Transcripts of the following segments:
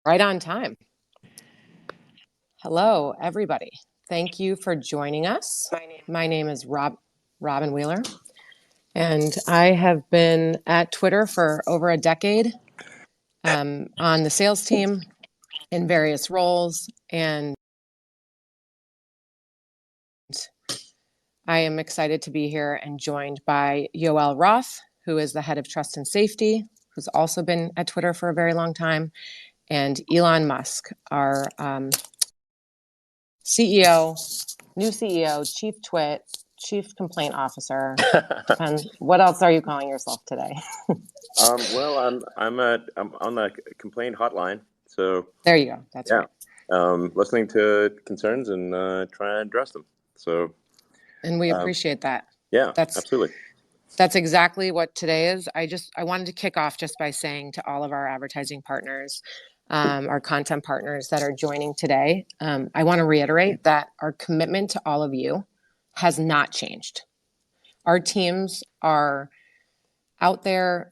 Right on time. Hello, everybody. Thank you for joining us. My name is Robin Wheeler, and I have been at Twitter for over a decade on the sales team in various roles, and I am excited to be here and joined by Yoel Roth, who is the head of trust and safety, who's also been at Twitter for a very long time, and Elon Musk, our CEO, new CEO, chief complaint officer. And what else are you calling yourself today? Well, I'm on the complaint hotline, so There you go. That's yeah, right. listening to concerns and trying to address them. So And we um, appreciate that. yeah, That's absolutely. that's exactly what today is. I wanted to kick off just by saying to all of our advertising partners, our content partners that are joining today, I want to reiterate that our commitment to all of you has not changed. Our teams are out there,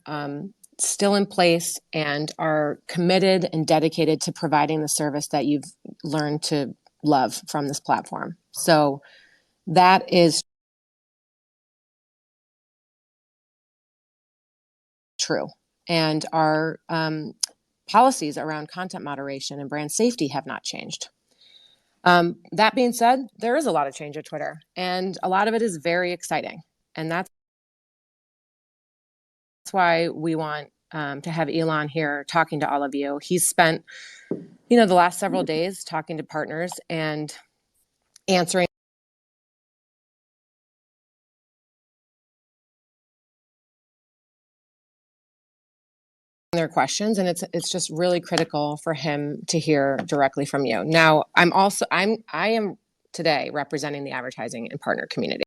still in place, and are committed and dedicated to providing the service that you've learned to love from this platform. So that is true. And our policies around content moderation and brand safety have not changed. That being said, there is a lot of change at Twitter, and a lot of it is very exciting. And that's why we want to have Elon here talking to all of you. He's spent, the last several days talking to partners and answering their questions, and it's just really critical for him to hear directly from you. Now, I am today representing the advertising and partner community.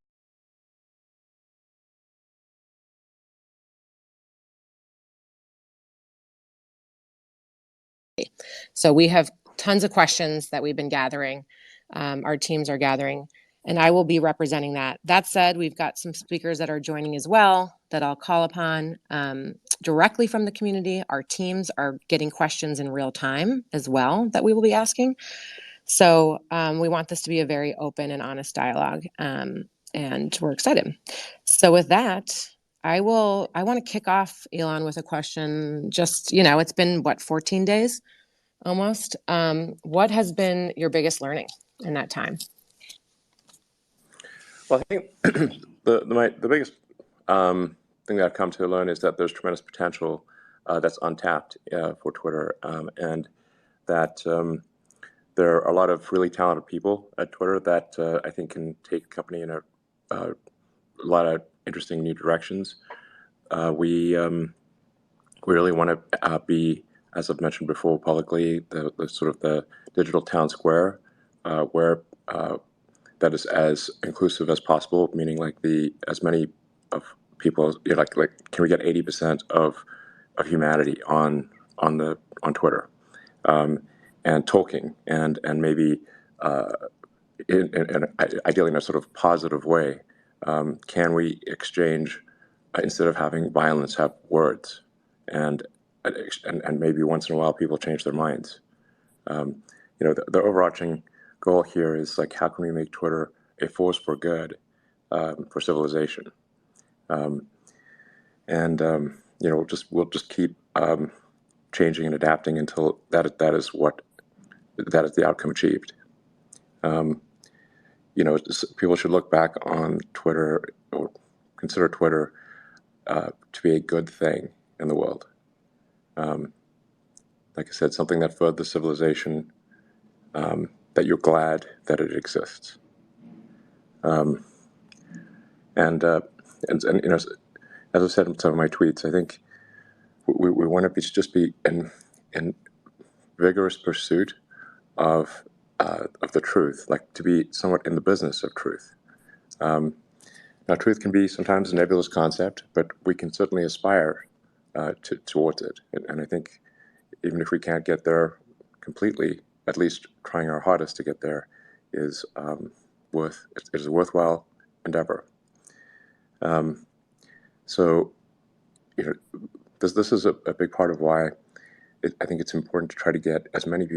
So we have tons of questions that we've been gathering. Our teams are gathering, and I will be representing that. That said, we've got some speakers that are joining as well that I'll call upon directly from the community. Our teams are getting questions in real time as well that we will be asking. So we want this to be a very open and honest dialogue, and we're excited. So with that, I want to kick off, Elon, with a question. Just, it's been, 14 days? Almost. What has been your biggest learning in that time? Well, I think the biggest thing that I've come to learn is that there's tremendous potential that's untapped for Twitter, and that there are a lot of really talented people at Twitter that I think can take a company in a lot of interesting new directions. We really want to be, as I've mentioned before publicly, the sort of the digital town square, where that is as inclusive as possible, meaning like as many of people, like can we get 80% of humanity on Twitter, and talking and maybe ideally in a sort of positive way. Can we exchange, instead of having violence, have words, and and maybe once in a while people change their minds. The overarching goal here is like, how can we make Twitter a force for good, for civilization, and we'll just keep changing and adapting until that is the outcome achieved. People should look back on Twitter, or consider Twitter to be a good thing in the world. Like I said, something that furthers civilization, that you're glad that it exists. Um, and, uh, and as I said in some of my tweets, I think we want to just be in vigorous pursuit of the truth, like to be somewhat in the business of truth. Now, truth can be sometimes a nebulous concept, but we can certainly aspire towards it. And I think even if we can't get there completely, at least trying our hardest to get there is it is a worthwhile endeavor. So, this is a big part of why I think it's important to try to get as many people